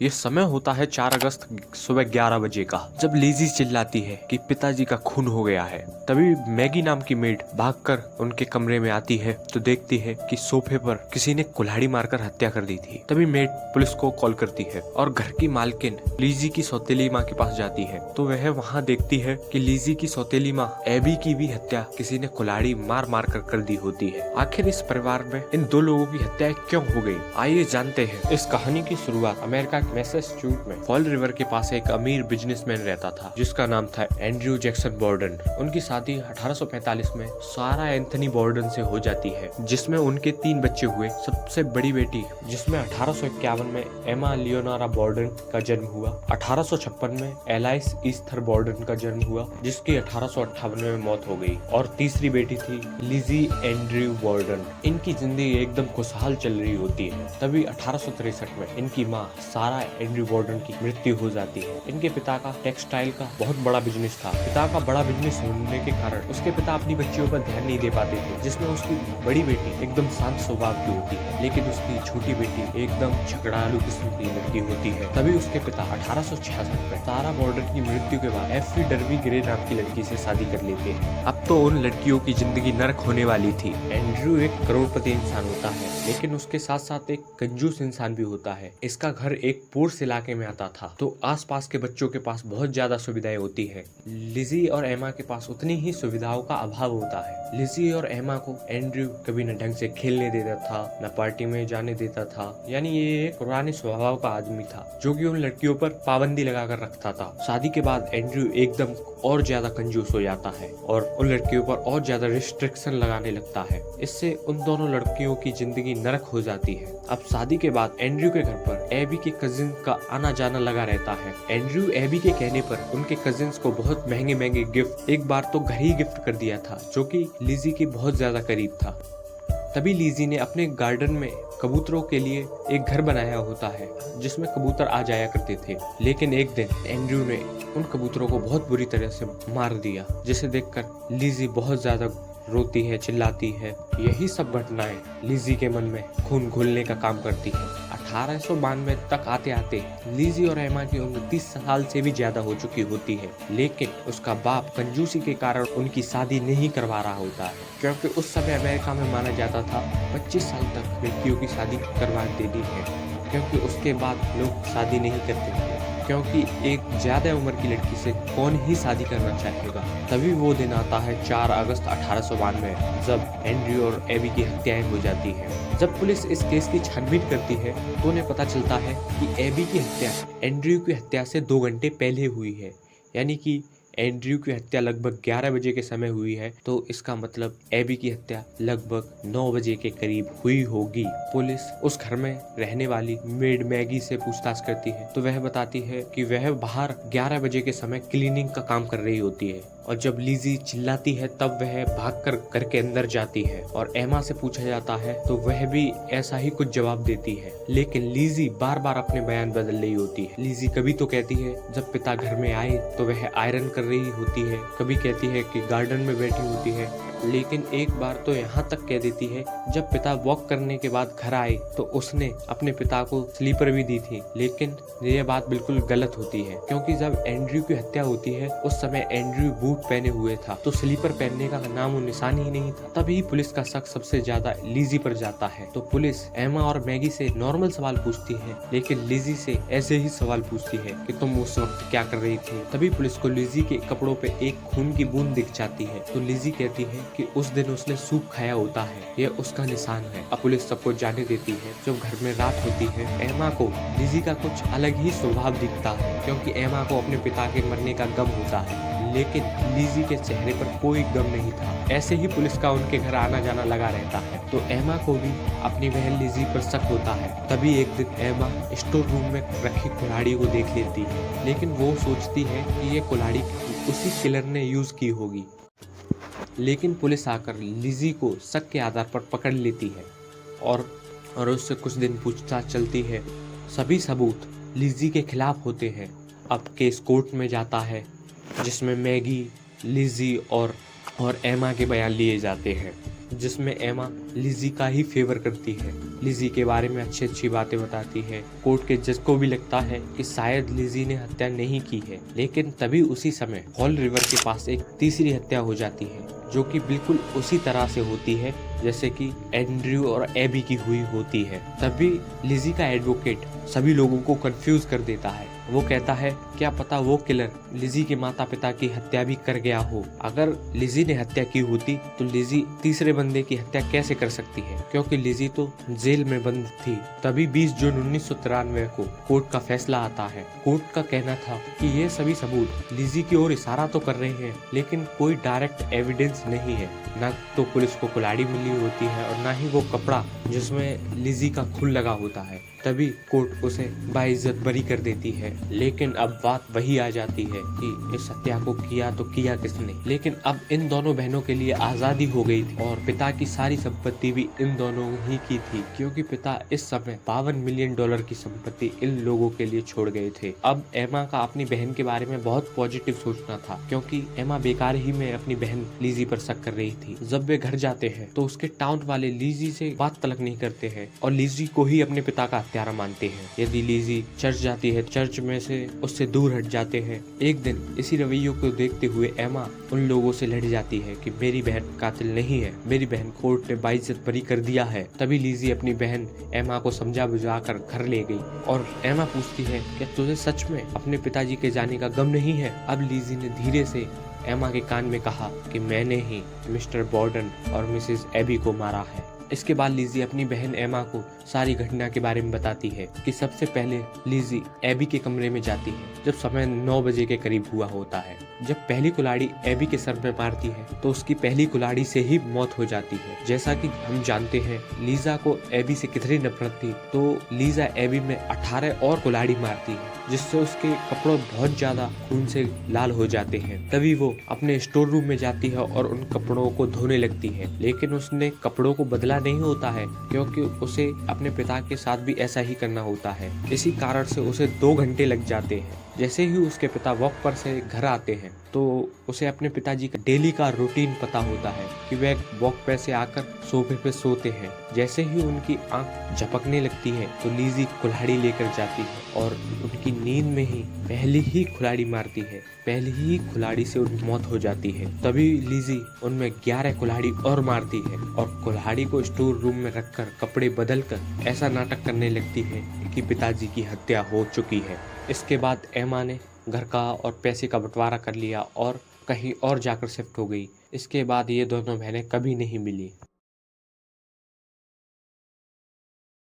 ये समय होता है 4 अगस्त सुबह 11 बजे का, जब लिज़ी चिल्लाती है कि पिताजी का खून हो गया है। तभी मैगी नाम की मेड भागकर उनके कमरे में आती है तो देखती है कि सोफे पर किसी ने कुल्हाड़ी मारकर हत्या कर दी थी। तभी मेड पुलिस को कॉल करती है और घर की मालकिन लिज़ी की सौतेली माँ के पास जाती है तो वह वहाँ देखती है कि लिज़ी की सौतेली माँ एबी की भी हत्या किसी ने कुल्हाड़ी मार मार कर दी होती है। आखिर इस परिवार में इन दो लोगों की हत्या क्यों हो गई, आइए जानते हैं। इस कहानी की शुरुआत अमेरिका के मैसेच्यूसेट्स में फॉल रिवर के पास एक अमीर बिजनेसमैन रहता था जिसका नाम था एंड्रयू जैक्सन बॉर्डन। उनकी शादी 1845 में सारा एंथनी बॉर्डन से हो जाती है जिसमें उनके 3 बच्चे हुए। सबसे बड़ी बेटी जिसमें 1851 में एमा लियोनारा बॉर्डन का जन्म हुआ, 1856 में एलाइस ईस्थर बॉर्डन का जन्म हुआ जिसकी 1858 में मौत हो गई, और तीसरी बेटी थी लिज़ी एंड्रयू बॉर्डन। इनकी जिंदगी एकदम खुशहाल चल रही होती है। तभी 1863 में इनकी माँ सारा एंड्रयू बॉर्डन की मृत्यु हो जाती है। इनके पिता का टेक्सटाइल का बहुत बड़ा बिजनेस था। पिता का बड़ा बिजनेस होने के कारण उसके पिता अपनी बच्चियों पर ध्यान नहीं दे पाते थे, जिसमें उसकी बड़ी बेटी एकदम शांत स्वभाव की होती है लेकिन उसकी छोटी बेटी एकदम झगड़ालू किस्म की लड़की होती है। तभी उसके पिता 1866 में सारा बॉर्डन की मृत्यु के बाद एफी डर्बी ग्रे नाम की लड़की से शादी कर लेते हैं। अब तो उन लड़कियों की जिंदगी नरक होने वाली थी। एंड्रयू एक करोड़पति इंसान होता है लेकिन उसके साथ साथ एक कंजूस इंसान भी होता है। इसका घर एक पूर्स इलाके में आता था तो आसपास के बच्चों के पास बहुत ज्यादा सुविधाएं होती है। लिज़ी और एमा के पास उतनी ही सुविधाओं का अभाव होता है। लिज़ी और एमा को एंड्रयू कभी न ढंग से खेलने देता था, न पार्टी में जाने देता था। यानी ये एक पुराने स्वभाव का आदमी था जो कि उन लड़कियों पर पाबंदी लगाकर रखता था। शादी के बाद एंड्रयू एकदम और ज्यादा कंजूस हो जाता है और उन लड़कियों पर और ज्यादा रिस्ट्रिक्शन लगाने लगता है। इससे उन दोनों लड़कियों की जिंदगी नरक हो जाती है। अब शादी के बाद एंड्रयू के घर पर एबी के कजिन का आना जाना लगा रहता है। एंड्रयू एबी के कहने पर उनके कजिन्स को बहुत महंगे महंगे गिफ्ट, एक बार तो घर ही गिफ्ट कर दिया था जो कि लिज़ी के बहुत ज्यादा करीब था। तभी लिज़ी ने अपने गार्डन में कबूतरों के लिए एक घर बनाया होता है जिसमें कबूतर आ जाया करते थे। लेकिन एक दिन एंड्रयू ने उन कबूतरों को बहुत बुरी तरह से मार दिया, जिसे देखकर लिज़ी बहुत ज्यादा रोती है, चिल्लाती है। यही सब घटनाएं लिज़ी के मन में खून घोलने का काम करती है। 1892 तक आते आते लिज़ी और एमा की उम्र 30 साल से भी ज्यादा हो चुकी होती है लेकिन उसका बाप कंजूसी के कारण उनकी शादी नहीं करवा रहा होता है, क्योंकि उस समय अमेरिका में माना जाता था 25 साल तक लड़कियों की शादी करवा देनी है, क्योंकि उसके बाद लोग शादी नहीं करते थे, क्योंकि एक ज्यादा उम्र की लड़की से कौन ही शादी करना चाहेगा। तभी वो दिन आता है 4 अगस्त 1892 जब एंड्रयू और एबी की हत्याएं हो जाती हैं। जब पुलिस इस केस की छानबीन करती है तो उन्हें पता चलता है कि एबी की हत्या एंड्रयू की हत्या से 2 घंटे पहले हुई है। यानी कि एंड्रयू की हत्या लगभग 11 बजे के समय हुई है तो इसका मतलब एबी की हत्या लगभग 9 बजे के करीब हुई होगी। पुलिस उस घर में रहने वाली मेड मैगी से पूछताछ करती है तो वह बताती है कि वह बाहर 11 बजे के समय क्लीनिंग का काम कर रही होती है, और जब लिज़ी चिल्लाती है तब वह भागकर घर के अंदर जाती है। और एमा से पूछा जाता है तो वह भी ऐसा ही कुछ जवाब देती है, लेकिन लिज़ी बार बार अपने बयान बदल रही होती है। लिज़ी कभी तो कहती है जब पिता घर में आए तो वह आयरन कर रही होती है, कभी कहती है कि गार्डन में बैठी होती है, लेकिन एक बार तो यहाँ तक कह देती है जब पिता वॉक करने के बाद घर आए तो उसने अपने पिता को स्लीपर भी दी थी। लेकिन यह बात बिल्कुल गलत होती है, क्योंकि जब एंड्रयू की हत्या होती है उस समय एंड्रयू बूट पहने हुए था तो स्लीपर पहनने का नामो निशान ही नहीं था। तभी पुलिस का शक सबसे ज्यादा लिज़ी पर जाता है तो पुलिस एमा और मैगी से नॉर्मल सवाल पूछती है लेकिन लिज़ी से ऐसे ही सवाल पूछती है कि तुम उस वक्त क्या कर रही थी। तभी पुलिस को लिज़ी के कपड़ों पे एक खून की बूंद दिख जाती है तो लिज़ी कहती है कि उस दिन उसने सूप खाया होता है, यह उसका निशान है। अब पुलिस सबको जाने देती है। जब घर में रात होती है एमा को लिज़ी का कुछ अलग ही स्वभाव दिखता है, क्योंकि एमा को अपने पिता के मरने का गम होता है लेकिन लिज़ी के चेहरे पर कोई गम नहीं था। ऐसे ही पुलिस का उनके घर आना जाना लगा रहता है तो एमा को भी अपनी बहन लिज़ी पर शक होता है। तभी एक दिन एमा स्टोर रूम में रखी कुल्हाड़ी को देख लेती है, लेकिन वो सोचती है कि ये कुल्हाड़ी उसी किलर ने यूज की होगी। लेकिन पुलिस आकर लिज़ी को शक के आधार पर पकड़ लेती है और उससे कुछ दिन पूछताछ चलती है। सभी सबूत लिज़ी के खिलाफ होते हैं। अब केस कोर्ट में जाता है जिसमें मैगी, लिज़ी और एमा के बयान लिए जाते हैं। जिसमें एमा लिजी का ही फेवर करती है। लिजी के बारे में अच्छी अच्छी बातें बताती है। कोर्ट के जज को भी लगता है कि शायद लिजी ने हत्या नहीं की है, लेकिन तभी उसी समय फॉल रिवर के पास एक तीसरी हत्या हो जाती है, जो कि बिल्कुल उसी तरह से होती है जैसे कि एंड्रयू और एबी की हुई होती है। तभी लिजी का एडवोकेट सभी लोगों को कंफ्यूज कर देता है। वो कहता है क्या पता वो किलर लिजी के माता पिता की हत्या भी कर गया हो। अगर लिजी ने हत्या की होती तो लिजी तीसरे बंदे की हत्या कैसे कर सकती है, क्योंकि लिजी तो जेल में बंद थी। तभी 20 जून 1993 को कोर्ट का फैसला आता है। कोर्ट का कहना था कि ये सभी सबूत लिजी की ओर इशारा तो कर रहे हैं, लेकिन कोई डायरेक्ट एविडेंस नहीं है। न तो पुलिस को कुल्हाड़ी मिली होती है और न ही वो कपड़ा जिसमें लिजी का खून लगा होता है। तभी कोर्ट उसे बाइज्जत बरी कर देती है। लेकिन अब बात वही आ जाती है कि इस हत्या को किया तो किया किसने। लेकिन अब इन दोनों बहनों के लिए आजादी हो गई थी और पिता की सारी संपत्ति भी इन दोनों ही की थी, क्योंकि पिता इस समय $52 मिलियन की संपत्ति इन लोगों के लिए छोड़ गए थे। अब एमा का अपनी बहन के बारे में बहुत पॉजिटिव सोचना था, क्योंकि एमा बेकार ही में अपनी बहन लिजी पर शक कर रही थी। जब वे घर जाते हैं तो उसके टाउन वाले लिजी से बात तलक नहीं करते हैं और लिजी को ही अपने पिता का हत्यारा मानते हैं। यदि लिजी चर्च जाती है, चर्च में से उससे दूर हट जाते हैं। एक दिन इसी रवैयों को देखते हुए एमा उन लोगों से लड़ जाती है कि मेरी बहन कातिल नहीं है, मेरी बहन कोर्ट ने बाइज्जत बरी कर दिया है। तभी लिजी अपनी बहन एमा को समझा बुझा कर घर ले गई और एमा पूछती है क्या तुझे सच में अपने पिताजी के जाने का गम नहीं है। अब लिजी ने धीरे से एमा के कान में कहा कि मैंने ही मिस्टर बॉर्डन और मिसेस एबी को मारा है। इसके बाद लिजी अपनी बहन एमा को सारी घटना के बारे में बताती है कि सबसे पहले लिजी एबी के कमरे में जाती है जब समय 9 बजे के करीब हुआ होता है। जब पहली कुल्हाड़ी एबी के सर में मारती है तो उसकी पहली कुल्हाड़ी से ही मौत हो जाती है। जैसा कि हम जानते हैं लीजा को एबी से कितनी नफरत थी, तो लीजा एबी में 18 और कुल्हाड़ी मारती है, जिससे उसके कपड़े बहुत ज्यादा खून से लाल हो जाते हैं। तभी वो अपने स्टोर रूम में जाती है और उन कपड़ों को धोने लगती है, लेकिन उसने कपड़ों को बदला नहीं होता है, क्योंकि उसे अपने पिता के साथ भी ऐसा ही करना होता है। इसी कारण से उसे 2 घंटे लग जाते हैं। जैसे ही उसके पिता वॉक पर से घर आते हैं तो उसे अपने पिताजी का डेली का रूटीन पता होता है कि वह वॉक पर से आकर सोफे पे सोते हैं। जैसे ही उनकी आंख झपकने लगती है तो लिजी कुल्हाड़ी लेकर जाती है और उनकी नींद में ही पहली ही कुल्हाड़ी मारती है। पहली ही कुल्हाड़ी से उनकी मौत हो जाती है। तभी लिजी उनमें 11 कुल्हाड़ी और मारती है और कुल्हाड़ी को स्टोर रूम में रखकर कपड़े बदलकर ऐसा नाटक करने लगती है कि पिताजी की हत्या हो चुकी है। इसके बाद एमा ने घर का और पैसे का बंटवारा कर लिया और कहीं और जाकर शिफ्ट हो गई। इसके बाद ये दोनों बहनें कभी नहीं मिली।